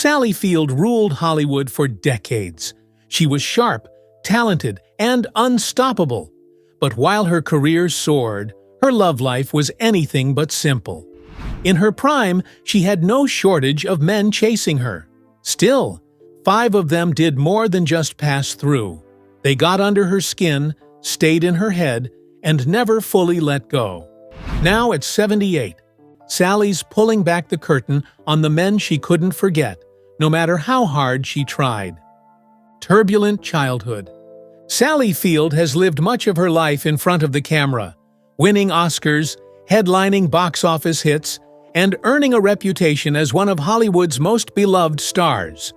Sally Field ruled Hollywood for decades. She was sharp, talented, and unstoppable. But while her career soared, her love life was anything but simple. In her prime, she had no shortage of men chasing her. Still, 5 of them did more than just pass through. They got under her skin, stayed in her head, and never fully let go. Now at 78, Sally's pulling back the curtain on the men she couldn't forget, no matter how hard she tried. Turbulent childhood. Sally Field has lived much of her life in front of the camera, winning Oscars, headlining box office hits, and earning a reputation as one of Hollywood's most beloved stars.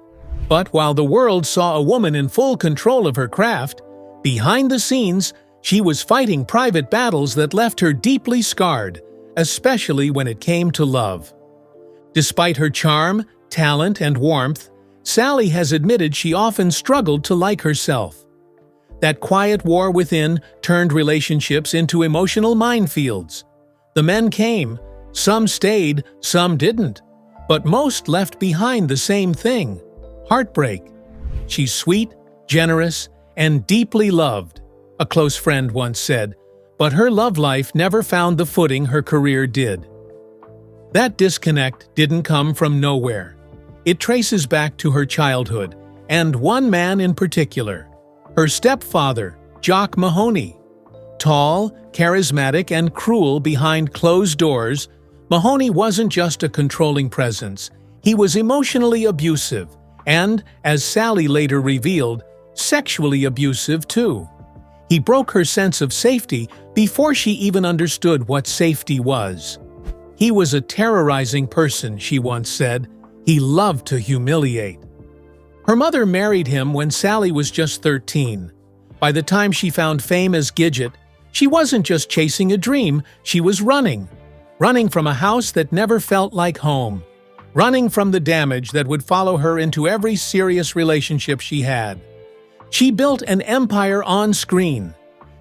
But while the world saw a woman in full control of her craft, behind the scenes, she was fighting private battles that left her deeply scarred, especially when it came to love. Despite her charm, talent, and warmth, Sally has admitted she often struggled to like herself. That quiet war within turned relationships into emotional minefields. The men came, some stayed, some didn't, but most left behind the same thing: heartbreak. She's sweet, generous, and deeply loved, a close friend once said, but her love life never found the footing her career did. That disconnect didn't come from nowhere. It traces back to her childhood, and one man in particular, her stepfather, Jock Mahoney. Tall, charismatic, and cruel behind closed doors, Mahoney wasn't just a controlling presence. He was emotionally abusive, and, as Sally later revealed, sexually abusive too. He broke her sense of safety before she even understood what safety was. He was a terrorizing person, she once said. He loved to humiliate. Her mother married him when Sally was just 13. By the time she found fame as Gidget, she wasn't just chasing a dream, she was running. Running from a house that never felt like home. Running from the damage that would follow her into every serious relationship she had. She built an empire on screen.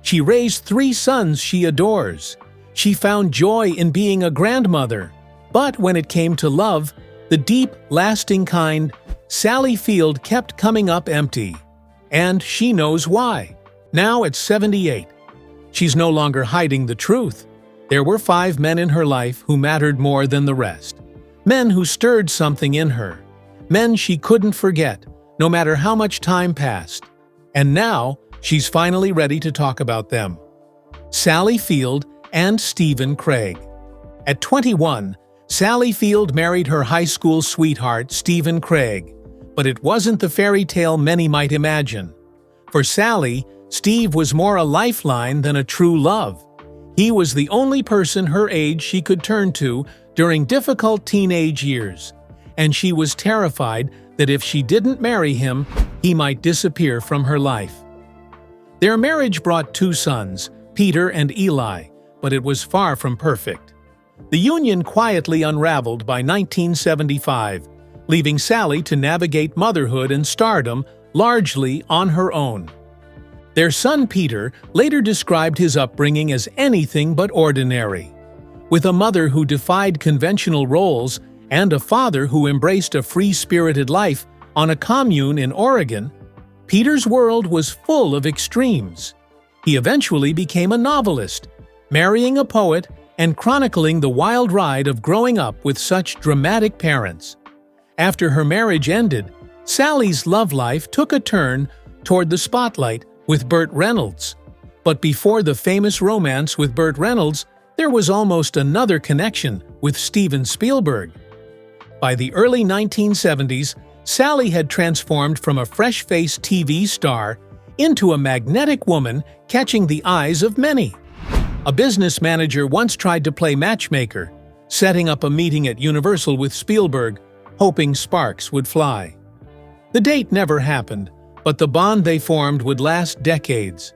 She raised 3 sons she adores. She found joy in being a grandmother. But when it came to love, the deep, lasting kind, Sally Field kept coming up empty. And she knows why. Now at 78, she's no longer hiding the truth. There were 5 men in her life who mattered more than the rest. Men who stirred something in her. Men she couldn't forget, no matter how much time passed. And now, she's finally ready to talk about them. Sally Field and Stephen Craig. At 21, Sally Field married her high school sweetheart, Stephen Craig. But it wasn't the fairy tale many might imagine. For Sally, Steve was more a lifeline than a true love. He was the only person her age she could turn to during difficult teenage years. And she was terrified that if she didn't marry him, he might disappear from her life. Their marriage brought 2 sons, Peter and Eli, but it was far from perfect. The union quietly unraveled by 1975, leaving Sally to navigate motherhood and stardom largely on her own. Their son Peter later described his upbringing as anything but ordinary. With a mother who defied conventional roles and a father who embraced a free-spirited life on a commune in Oregon, Peter's world was full of extremes. He eventually became a novelist, marrying a poet and chronicling the wild ride of growing up with such dramatic parents. After her marriage ended, Sally's love life took a turn toward the spotlight with Burt Reynolds. But before the famous romance with Burt Reynolds, there was almost another connection with Steven Spielberg. By the early 1970s, Sally had transformed from a fresh-faced TV star into a magnetic woman catching the eyes of many. A business manager once tried to play matchmaker, setting up a meeting at Universal with Spielberg, hoping sparks would fly. The date never happened, but the bond they formed would last decades.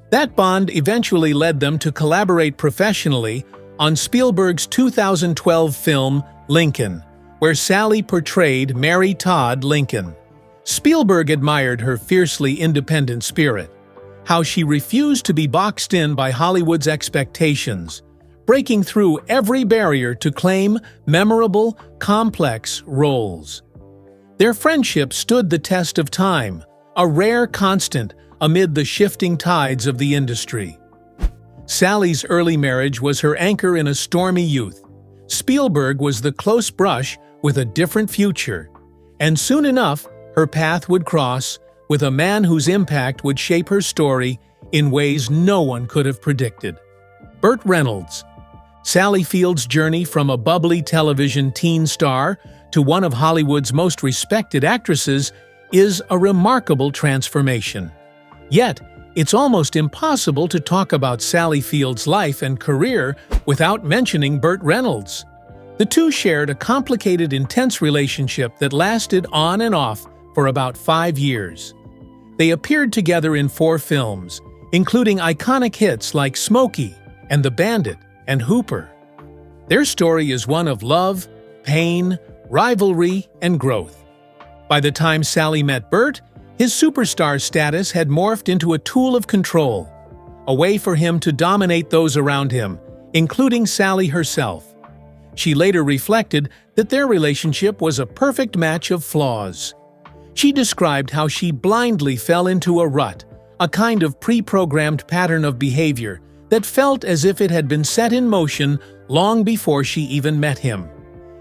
That bond eventually led them to collaborate professionally on Spielberg's 2012 film Lincoln, where Sally portrayed Mary Todd Lincoln. Spielberg admired her fiercely independent spirit, how she refused to be boxed in by Hollywood's expectations, breaking through every barrier to claim memorable, complex roles. Their friendship stood the test of time, a rare constant amid the shifting tides of the industry. Sally's early marriage was her anchor in a stormy youth. Spielberg was the close brush with a different future, and soon enough, her path would cross with a man whose impact would shape her story in ways no one could have predicted. Burt Reynolds. Sally Field's journey from a bubbly television teen star to one of Hollywood's most respected actresses is a remarkable transformation. Yet, it's almost impossible to talk about Sally Field's life and career without mentioning Burt Reynolds. The two shared a complicated, intense relationship that lasted on and off for about 5 years. They appeared together in 4 films, including iconic hits like Smokey and The Bandit and Hooper. Their story is one of love, pain, rivalry, and growth. By the time Sally met Burt, his superstar status had morphed into a tool of control, a way for him to dominate those around him, including Sally herself. She later reflected that their relationship was a perfect match of flaws. She described how she blindly fell into a rut, a kind of pre-programmed pattern of behavior that felt as if it had been set in motion long before she even met him.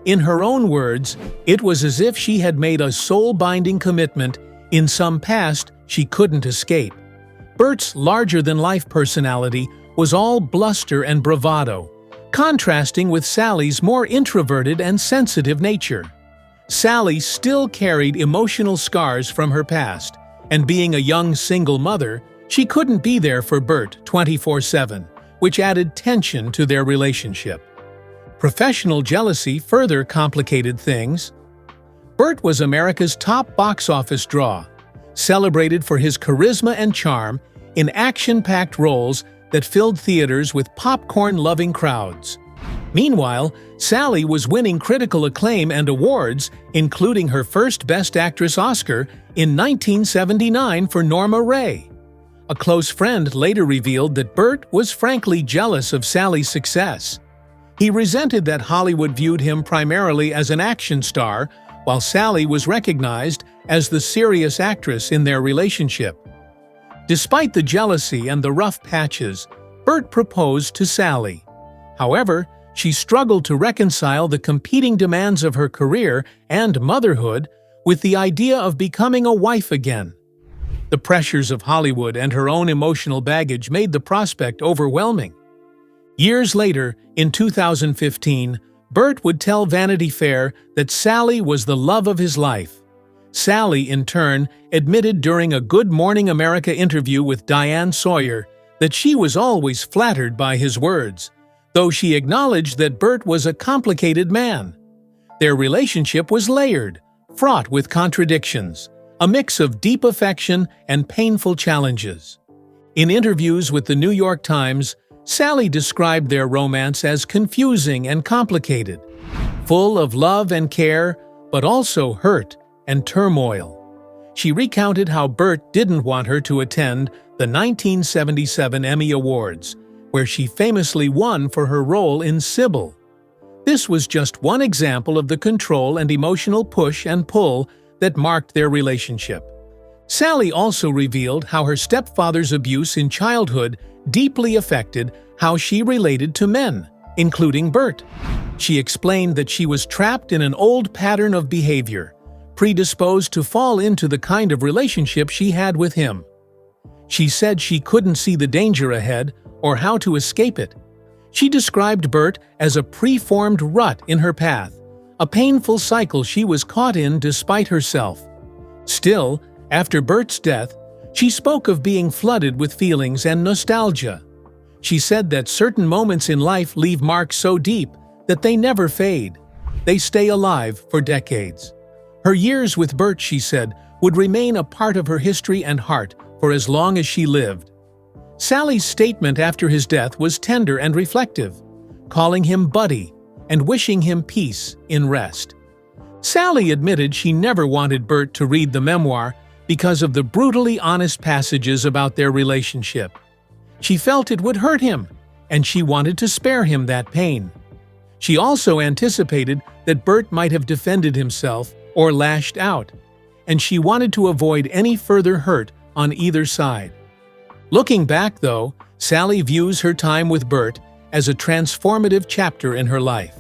In her own words, it was as if she had made a soul-binding commitment in some past she couldn't escape. Burt's larger-than-life personality was all bluster and bravado, contrasting with Sally's more introverted and sensitive nature. Sally still carried emotional scars from her past, and being a young single mother, she couldn't be there for Burt 24/7, which added tension to their relationship. Professional jealousy further complicated things. Burt was America's top box office draw, celebrated for his charisma and charm in action-packed roles that filled theaters with popcorn-loving crowds. Meanwhile, Sally was winning critical acclaim and awards, including her first Best Actress Oscar in 1979 for Norma Ray. A close friend later revealed that Burt was frankly jealous of Sally's success. He resented that Hollywood viewed him primarily as an action star, while Sally was recognized as the serious actress in their relationship. Despite the jealousy and the rough patches, Burt proposed to Sally. However, she struggled to reconcile the competing demands of her career and motherhood with the idea of becoming a wife again. The pressures of Hollywood and her own emotional baggage made the prospect overwhelming. Years later, in 2015, Burt would tell Vanity Fair that Sally was the love of his life. Sally, in turn, admitted during a Good Morning America interview with Diane Sawyer that she was always flattered by his words, though she acknowledged that Burt was a complicated man. Their relationship was layered, fraught with contradictions, a mix of deep affection and painful challenges. In interviews with the New York Times, Sally described their romance as confusing and complicated, full of love and care, but also hurt and turmoil. She recounted how Burt didn't want her to attend the 1977 Emmy Awards, where she famously won for her role in Sybil. This was just one example of the control and emotional push and pull that marked their relationship. Sally also revealed how her stepfather's abuse in childhood deeply affected how she related to men, including Burt. She explained that she was trapped in an old pattern of behavior, predisposed to fall into the kind of relationship she had with him. She said she couldn't see the danger ahead or how to escape it. She described Burt as a preformed rut in her path, a painful cycle she was caught in despite herself. Still, after Burt's death, she spoke of being flooded with feelings and nostalgia. She said that certain moments in life leave marks so deep that they never fade. They stay alive for decades. Her years with Burt, she said, would remain a part of her history and heart for as long as she lived. Sally's statement after his death was tender and reflective, calling him buddy and wishing him peace in rest. Sally admitted she never wanted Burt to read the memoir because of the brutally honest passages about their relationship. She felt it would hurt him, and she wanted to spare him that pain. She also anticipated that Burt might have defended himself or lashed out, and she wanted to avoid any further hurt on either side. Looking back, though, Sally views her time with Bert as a transformative chapter in her life.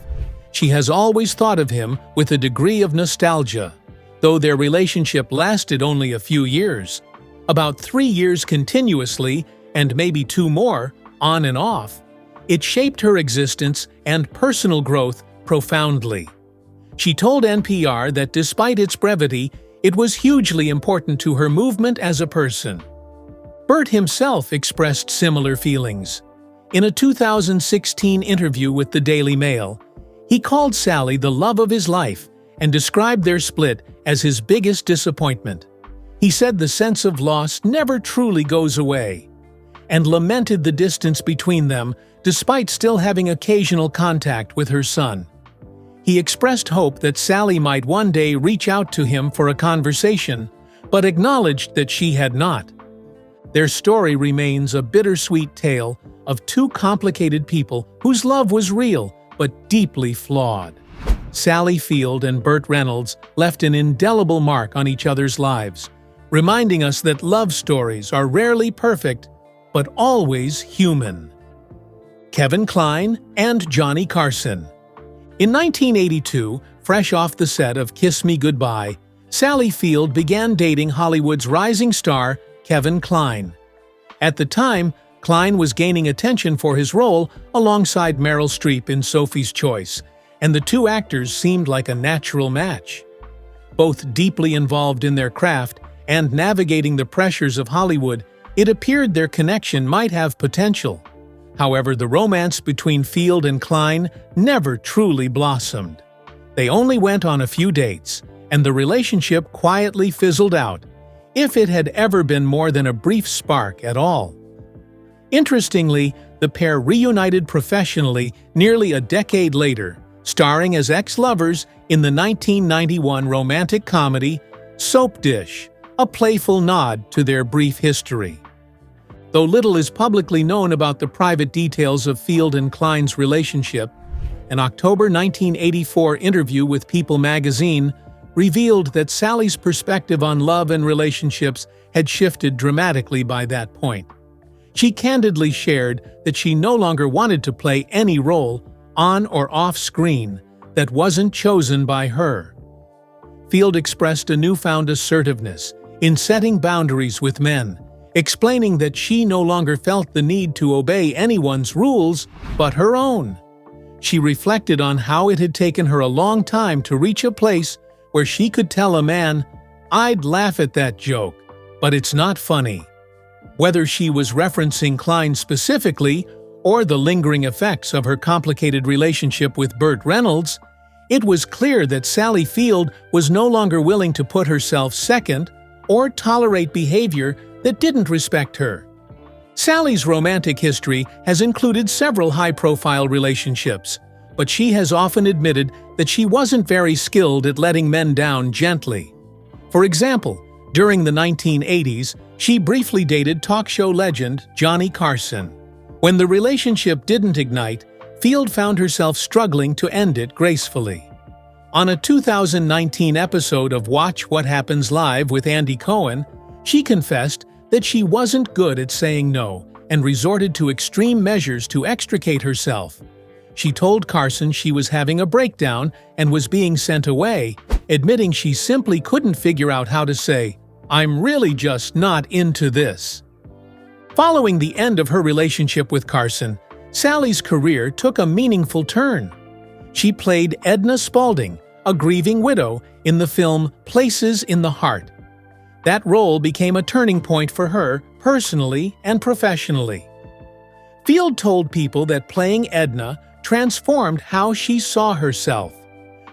She has always thought of him with a degree of nostalgia, though their relationship lasted only a few years. About 3 years continuously, and maybe 2 more, on and off. It shaped her existence and personal growth profoundly. She told NPR that despite its brevity, it was hugely important to her movement as a person. Bert himself expressed similar feelings. In a 2016 interview with the Daily Mail, he called Sally the love of his life and described their split as his biggest disappointment. He said the sense of loss never truly goes away, and lamented the distance between them despite still having occasional contact with her son. He expressed hope that Sally might one day reach out to him for a conversation, but acknowledged that she had not. Their story remains a bittersweet tale of 2 complicated people whose love was real but deeply flawed. Sally Field and Burt Reynolds left an indelible mark on each other's lives, reminding us that love stories are rarely perfect, but always human. Kevin Kline and Johnny Carson. In 1982, fresh off the set of Kiss Me Goodbye, Sally Field began dating Hollywood's rising star, Kevin Kline. At the time, Kline was gaining attention for his role alongside Meryl Streep in Sophie's Choice, and the 2 actors seemed like a natural match. Both deeply involved in their craft and navigating the pressures of Hollywood, it appeared their connection might have potential. However, the romance between Field and Kline never truly blossomed. They only went on a few dates, and the relationship quietly fizzled out, if it had ever been more than a brief spark at all. Interestingly, the pair reunited professionally nearly a decade later, starring as ex-lovers in the 1991 romantic comedy Soap Dish, a playful nod to their brief history. Though little is publicly known about the private details of Field and Kline's relationship, an October 1984 interview with People magazine revealed that Sally's perspective on love and relationships had shifted dramatically by that point. She candidly shared that she no longer wanted to play any role, on or off screen, that wasn't chosen by her. Field expressed a newfound assertiveness in setting boundaries with men, explaining that she no longer felt the need to obey anyone's rules but her own. She reflected on how it had taken her a long time to reach a place where she could tell a man, "I'd laugh at that joke, but it's not funny." Whether she was referencing Kline specifically or the lingering effects of her complicated relationship with Burt Reynolds, it was clear that Sally Field was no longer willing to put herself second or tolerate behavior that didn't respect her. Sally's romantic history has included several high-profile relationships, but she has often admitted that she wasn't very skilled at letting men down gently. For example, during the 1980s, she briefly dated talk show legend Johnny Carson. When the relationship didn't ignite, Field found herself struggling to end it gracefully. On a 2019 episode of Watch What Happens Live with Andy Cohen, she confessed that she wasn't good at saying no and resorted to extreme measures to extricate herself. She told Carson she was having a breakdown and was being sent away, admitting she simply couldn't figure out how to say, "I'm really just not into this." Following the end of her relationship with Carson, Sally's career took a meaningful turn. She played Edna Spaulding, a grieving widow, in the film Places in the Heart. That role became a turning point for her, personally and professionally. Field told People that playing Edna transformed how she saw herself.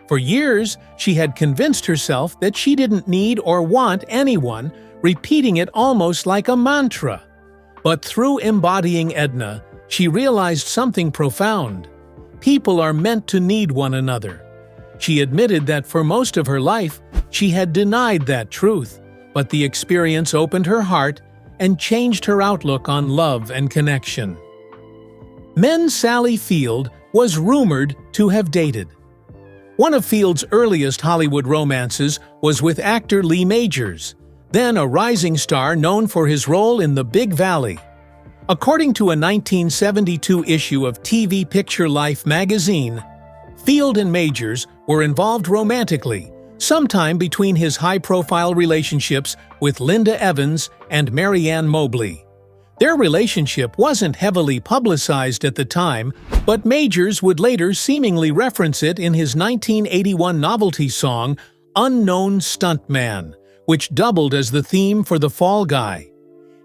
For years, she had convinced herself that she didn't need or want anyone, repeating it almost like a mantra. But through embodying Edna, she realized something profound. People are meant to need one another. She admitted that for most of her life, she had denied that truth, but the experience opened her heart and changed her outlook on love and connection. Men Sally Field was rumored to have dated. One of Field's earliest Hollywood romances was with actor Lee Majors, then a rising star known for his role in The Big Valley. According to a 1972 issue of TV Picture Life magazine, Field and Majors were involved romantically, sometime between his high-profile relationships with Linda Evans and Marianne Mobley. Their relationship wasn't heavily publicized at the time, but Majors would later seemingly reference it in his 1981 novelty song, Unknown Stuntman, which doubled as the theme for The Fall Guy.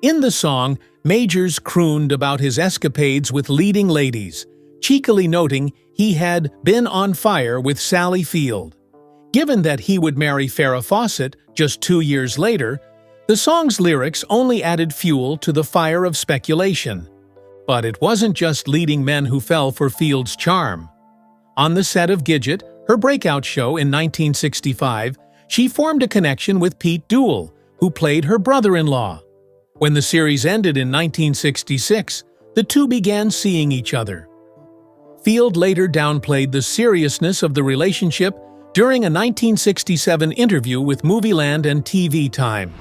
In the song, Majors crooned about his escapades with leading ladies, cheekily noting he had been on fire with Sally Field. Given that he would marry Farrah Fawcett just 2 years later, the song's lyrics only added fuel to the fire of speculation. But it wasn't just leading men who fell for Field's charm. On the set of Gidget, her breakout show in 1965, she formed a connection with Pete Duell, who played her brother-in-law. When the series ended in 1966, the two began seeing each other. Field later downplayed the seriousness of the relationship during a 1967 interview with Movieland and TV Time,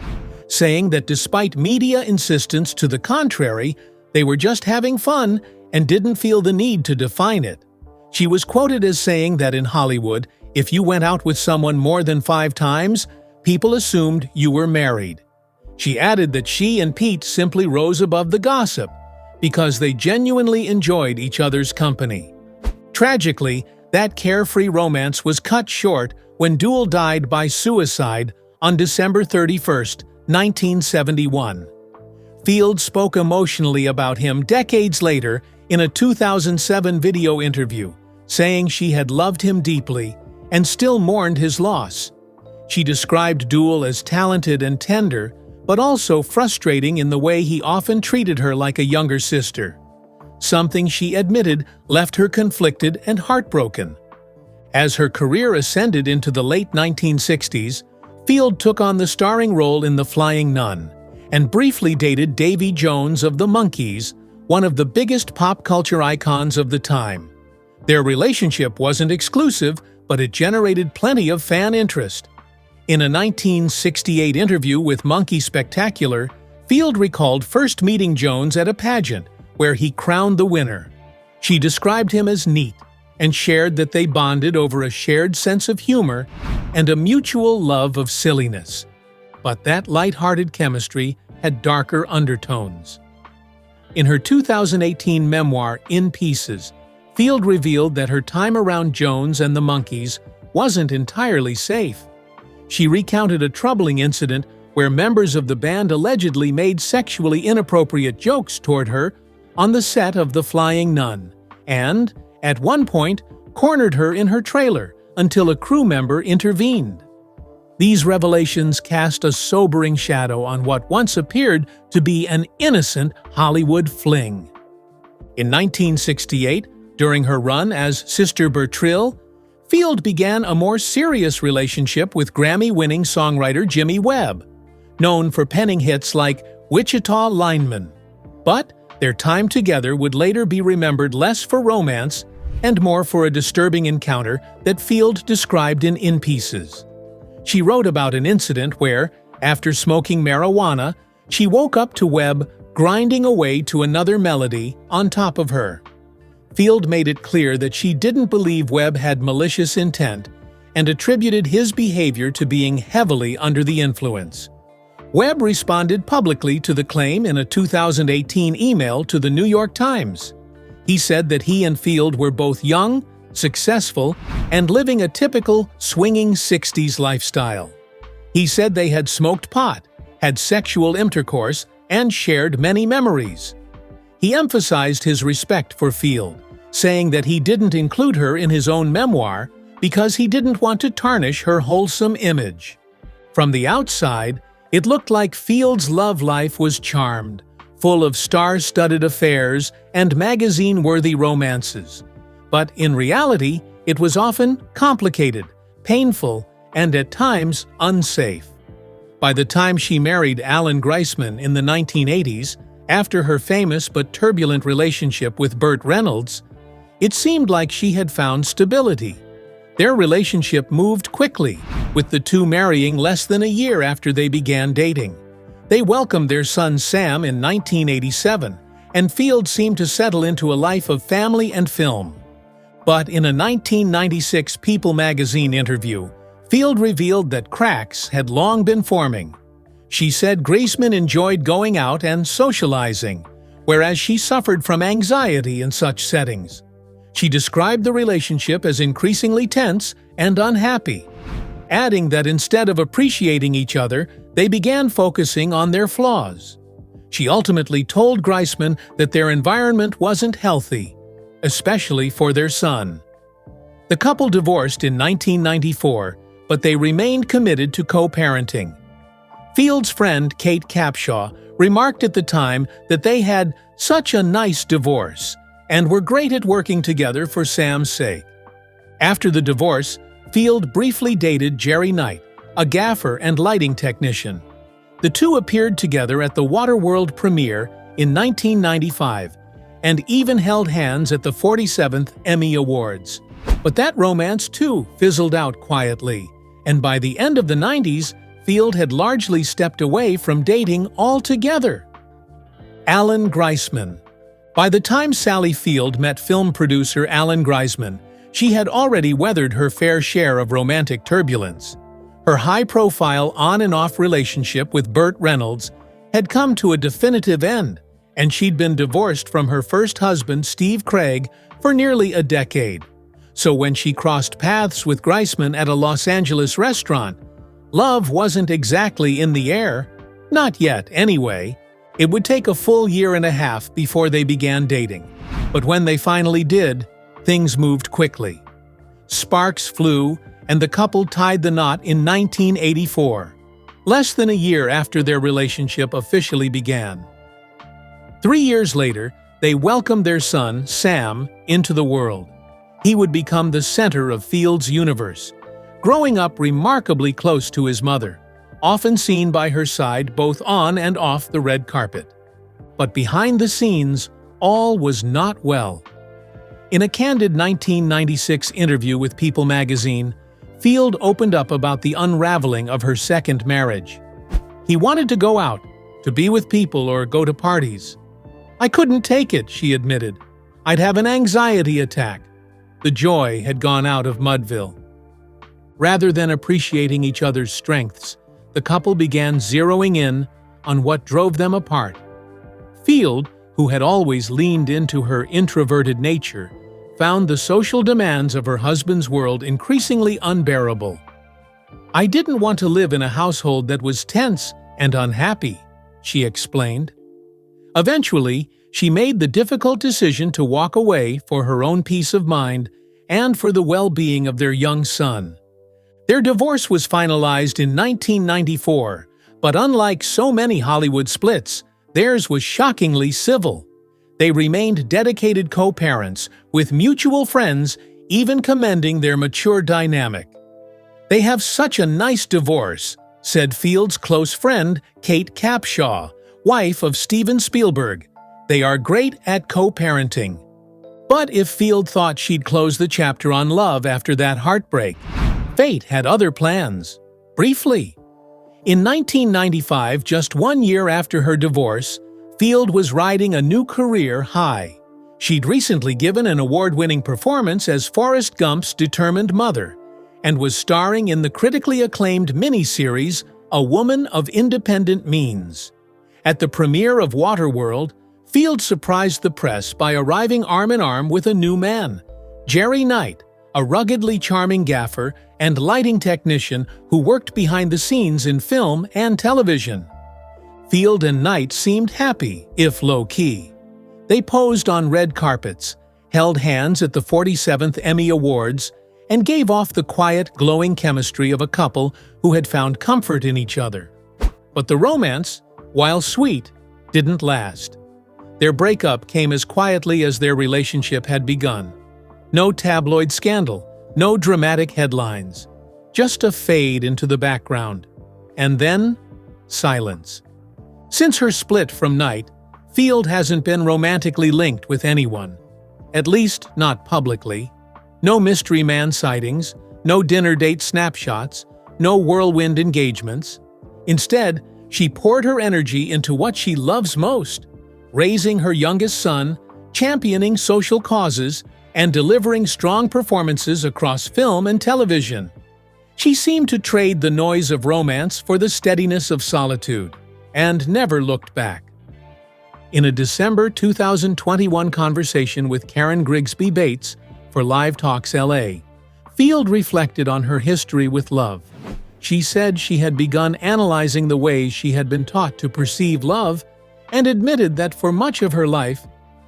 saying that despite media insistence to the contrary, they were just having fun and didn't feel the need to define it. She was quoted as saying that in Hollywood, if you went out with someone more than 5 times, people assumed you were married. She added that she and Pete simply rose above the gossip because they genuinely enjoyed each other's company. Tragically, that carefree romance was cut short when Duell died by suicide on December 31, 1971. Field spoke emotionally about him decades later in a 2007 video interview, saying she had loved him deeply and still mourned his loss. She described Duell as talented and tender, but also frustrating in the way he often treated her like a younger sister. Something she admitted left her conflicted and heartbroken. As her career ascended into the late 1960s, Field took on the starring role in The Flying Nun and briefly dated Davy Jones of the Monkees, one of the biggest pop culture icons of the time. Their relationship wasn't exclusive, but it generated plenty of fan interest. In a 1968 interview with Monkey Spectacular, Field recalled first meeting Jones at a pageant where he crowned the winner. She described him as neat and shared that they bonded over a shared sense of humor and a mutual love of silliness. But that light-hearted chemistry had darker undertones. In her 2018 memoir, In Pieces, Field revealed that her time around Jones and the Monkees wasn't entirely safe. She recounted a troubling incident where members of the band allegedly made sexually inappropriate jokes toward her on the set of The Flying Nun, and, at one point, cornered her in her trailer until a crew member intervened. These revelations cast a sobering shadow on what once appeared to be an innocent Hollywood fling. In 1968, during her run as Sister Bertrille, Field began a more serious relationship with Grammy-winning songwriter Jimmy Webb, known for penning hits like Wichita Lineman. But their time together would later be remembered less for romance and more for a disturbing encounter that Field described in Pieces. She wrote about an incident where, after smoking marijuana, she woke up to Webb grinding away to another melody on top of her. Field made it clear that she didn't believe Webb had malicious intent and attributed his behavior to being heavily under the influence. Webb responded publicly to the claim in a 2018 email to the New York Times. He said that he and Field were both young, successful, and living a typical swinging 60s lifestyle. He said they had smoked pot, had sexual intercourse, and shared many memories. He emphasized his respect for Field, saying that he didn't include her in his own memoir because he didn't want to tarnish her wholesome image. From the outside, it looked like Field's love life was charmed, full of star-studded affairs and magazine-worthy romances. But in reality, it was often complicated, painful, and at times unsafe. By the time she married Alan Greisman in the 1980s, after her famous but turbulent relationship with Burt Reynolds, it seemed like she had found stability. Their relationship moved quickly, with the two marrying less than a year after they began dating. They welcomed their son Sam in 1987, and Field seemed to settle into a life of family and film. But in a 1996 People magazine interview, Field revealed that cracks had long been forming. She said Graceman enjoyed going out and socializing, whereas she suffered from anxiety in such settings. She described the relationship as increasingly tense and unhappy, adding that instead of appreciating each other, they began focusing on their flaws. She ultimately told Graceman that their environment wasn't healthy, especially for their son. The couple divorced in 1994, but they remained committed to co-parenting. Field's friend Kate Capshaw remarked at the time that they had such a nice divorce and were great at working together for Sam's sake. After the divorce, Field briefly dated Jerry Knight, a gaffer and lighting technician. The two appeared together at the Waterworld premiere in 1995 and even held hands at the 47th Emmy Awards. But that romance too fizzled out quietly, and by the end of the 90s, Field had largely stepped away from dating altogether. Alan Graceman. By the time Sally Field met film producer Alan Graceman, she had already weathered her fair share of romantic turbulence. Her high-profile on and off relationship with Burt Reynolds had come to a definitive end, and she'd been divorced from her first husband, Steve Craig, for nearly a decade. So when she crossed paths with Graceman at a Los Angeles restaurant, love wasn't exactly in the air. Not yet, anyway. It would take a full year and a half before they began dating. But when they finally did, things moved quickly. Sparks flew, and the couple tied the knot in 1984, less than a year after their relationship officially began. 3 years later, they welcomed their son, Sam, into the world. He would become the center of Field's universe, growing up remarkably close to his mother, often seen by her side both on and off the red carpet. But behind the scenes, all was not well. In a candid 1996 interview with People magazine, Field opened up about the unraveling of her second marriage. He wanted to go out, to be with people or go to parties. "I couldn't take it," she admitted. "I'd have an anxiety attack." The joy had gone out of Mudville. Rather than appreciating each other's strengths, the couple began zeroing in on what drove them apart. Field, who had always leaned into her introverted nature, found the social demands of her husband's world increasingly unbearable. "I didn't want to live in a household that was tense and unhappy," she explained. Eventually, she made the difficult decision to walk away for her own peace of mind and for the well-being of their young son. Their divorce was finalized in 1994, but unlike so many Hollywood splits, theirs was shockingly civil. They remained dedicated co-parents, with mutual friends even commending their mature dynamic. "They have such a nice divorce," said Field's close friend Kate Capshaw, wife of Steven Spielberg. "They are great at co-parenting." But if Field thought she'd close the chapter on love after that heartbreak, fate had other plans. Briefly. In 1995, just 1 year after her divorce, Field was riding a new career high. She'd recently given an award-winning performance as Forrest Gump's determined mother, and was starring in the critically acclaimed miniseries A Woman of Independent Means. At the premiere of Waterworld, Field surprised the press by arriving arm-in-arm with a new man, Jerry Knight, a ruggedly charming gaffer and lighting technician who worked behind the scenes in film and television. Field and Knight seemed happy, if low-key. They posed on red carpets, held hands at the 47th Emmy Awards, and gave off the quiet, glowing chemistry of a couple who had found comfort in each other. But the romance, while sweet, didn't last. Their breakup came as quietly as their relationship had begun. No tabloid scandal, no dramatic headlines. Just a fade into the background. And then, silence. Since her split from Knight, Field hasn't been romantically linked with anyone. At least, not publicly. No mystery man sightings, No dinner date snapshots, no whirlwind engagements. Instead, she poured her energy into what she loves most: raising her youngest son, championing social causes, and delivering strong performances across film and television. She seemed to trade the noise of romance for the steadiness of solitude, and never looked back. In a December 2021 conversation with Karen Grigsby Bates for Live Talks LA, Field reflected on her history with love. She said she had begun analyzing the ways she had been taught to perceive love, and admitted that for much of her life,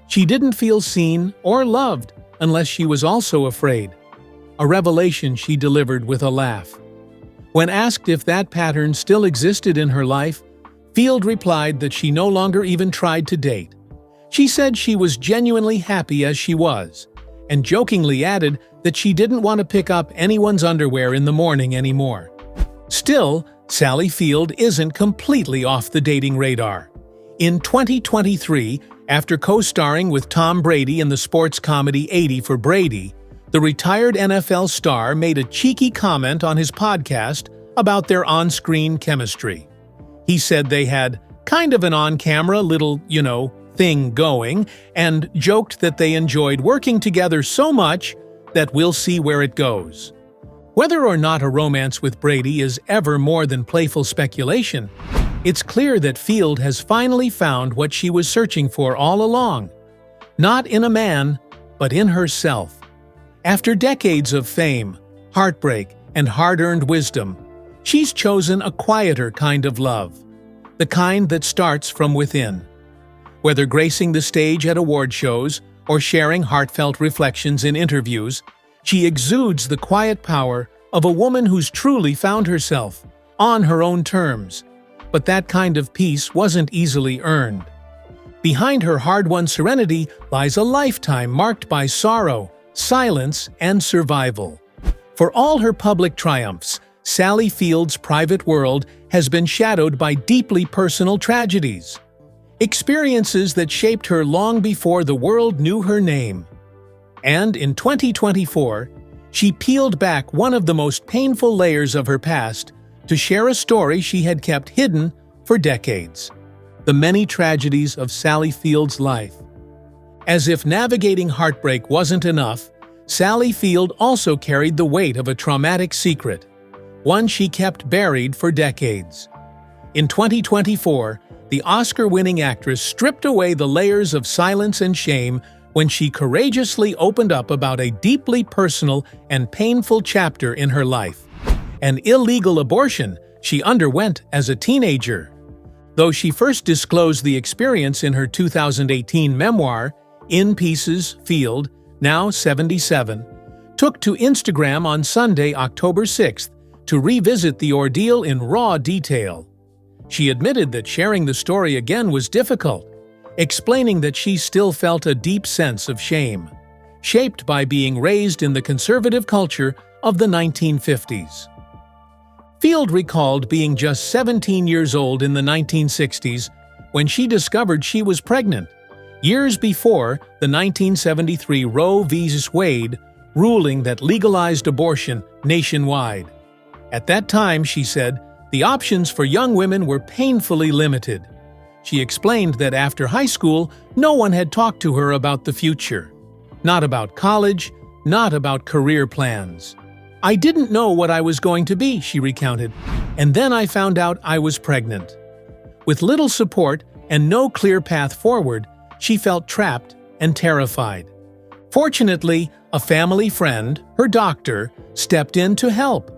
she didn't feel seen or loved unless she was also afraid. A revelation she delivered with a laugh. When asked if that pattern still existed in her life, Field replied that she no longer even tried to date. She said she was genuinely happy as she was, and jokingly added that she didn't want to pick up anyone's underwear in the morning anymore. Still, Sally Field isn't completely off the dating radar. In 2023, after co-starring with Tom Brady in the sports comedy 80 for Brady, the retired NFL star made a cheeky comment on his podcast about their on-screen chemistry. He said they had kind of an on-camera little, thing going, and joked that they enjoyed working together so much that we'll see where it goes. Whether or not a romance with Brady is ever more than playful speculation, it's clear that Field has finally found what she was searching for all along. Not in a man, but in herself. After decades of fame, heartbreak, and hard-earned wisdom, she's chosen a quieter kind of love, the kind that starts from within. Whether gracing the stage at award shows or sharing heartfelt reflections in interviews, she exudes the quiet power of a woman who's truly found herself, on her own terms. But that kind of peace wasn't easily earned. Behind her hard-won serenity lies a lifetime marked by sorrow, silence, and survival. For all her public triumphs, Sally Field's private world has been shadowed by deeply personal tragedies. Experiences that shaped her long before the world knew her name. And in 2024, she peeled back one of the most painful layers of her past to share a story she had kept hidden for decades: the many tragedies of Sally Field's life. As if navigating heartbreak wasn't enough, Sally Field also carried the weight of a traumatic secret, one she kept buried for decades. In 2024, the Oscar-winning actress stripped away the layers of silence and shame when she courageously opened up about a deeply personal and painful chapter in her life: an illegal abortion she underwent as a teenager. Though she first disclosed the experience in her 2018 memoir, In Pieces, Field, now 77, took to Instagram on Sunday, October 6th, to revisit the ordeal in raw detail. She admitted that sharing the story again was difficult, explaining that she still felt a deep sense of shame, shaped by being raised in the conservative culture of the 1950s. Field recalled being just 17 years old in the 1960s when she discovered she was pregnant, years before the 1973 Roe v. Wade ruling that legalized abortion nationwide. At that time, she said, the options for young women were painfully limited. She explained that after high school, no one had talked to her about the future. Not about college, not about career plans. I didn't know what I was going to be, she recounted, and then I found out I was pregnant. With little support and no clear path forward, she felt trapped and terrified. Fortunately, a family friend, her doctor, stepped in to help.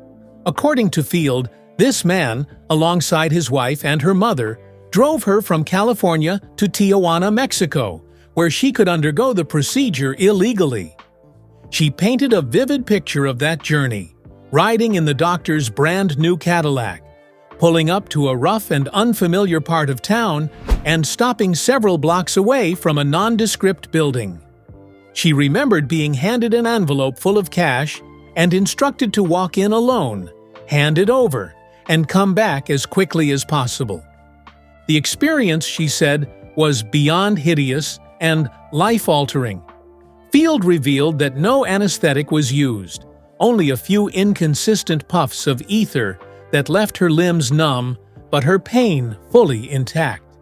According to Field, this man, alongside his wife and her mother, drove her from California to Tijuana, Mexico, where she could undergo the procedure illegally. She painted a vivid picture of that journey, riding in the doctor's brand new Cadillac, pulling up to a rough and unfamiliar part of town, and stopping several blocks away from a nondescript building. She remembered being handed an envelope full of cash and instructed to walk in alone, hand it over, and come back as quickly as possible. The experience, she said, was beyond hideous and life-altering. Field revealed that no anesthetic was used, only a few inconsistent puffs of ether that left her limbs numb, but her pain fully intact.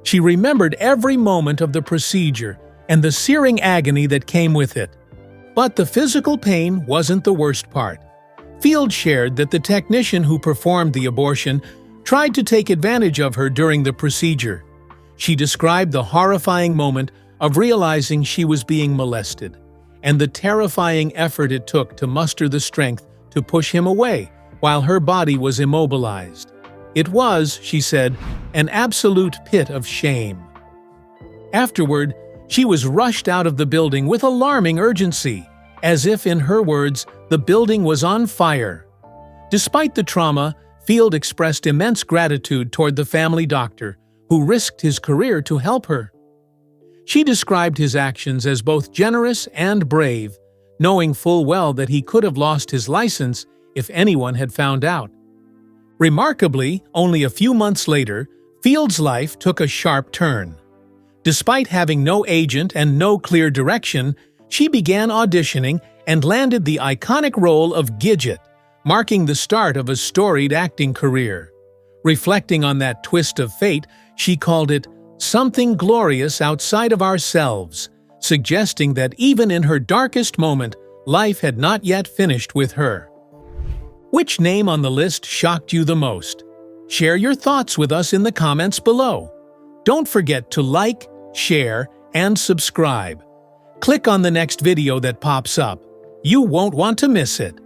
She remembered every moment of the procedure and the searing agony that came with it. But the physical pain wasn't the worst part. Field shared that the technician who performed the abortion tried to take advantage of her during the procedure. She described the horrifying moment of realizing she was being molested, and the terrifying effort it took to muster the strength to push him away while her body was immobilized. It was, she said, an absolute pit of shame. Afterward, she was rushed out of the building with alarming urgency, as if, in her words, the building was on fire. Despite the trauma, Field expressed immense gratitude toward the family doctor, who risked his career to help her. She described his actions as both generous and brave, knowing full well that he could have lost his license if anyone had found out. Remarkably, only a few months later, Field's life took a sharp turn. Despite having no agent and no clear direction, she began auditioning and landed the iconic role of Gidget, marking the start of a storied acting career. Reflecting on that twist of fate, she called it something glorious outside of ourselves, suggesting that even in her darkest moment, life had not yet finished with her. Which name on the list shocked you the most? Share your thoughts with us in the comments below. Don't forget to like, share, and subscribe. Click on the next video that pops up. You won't want to miss it.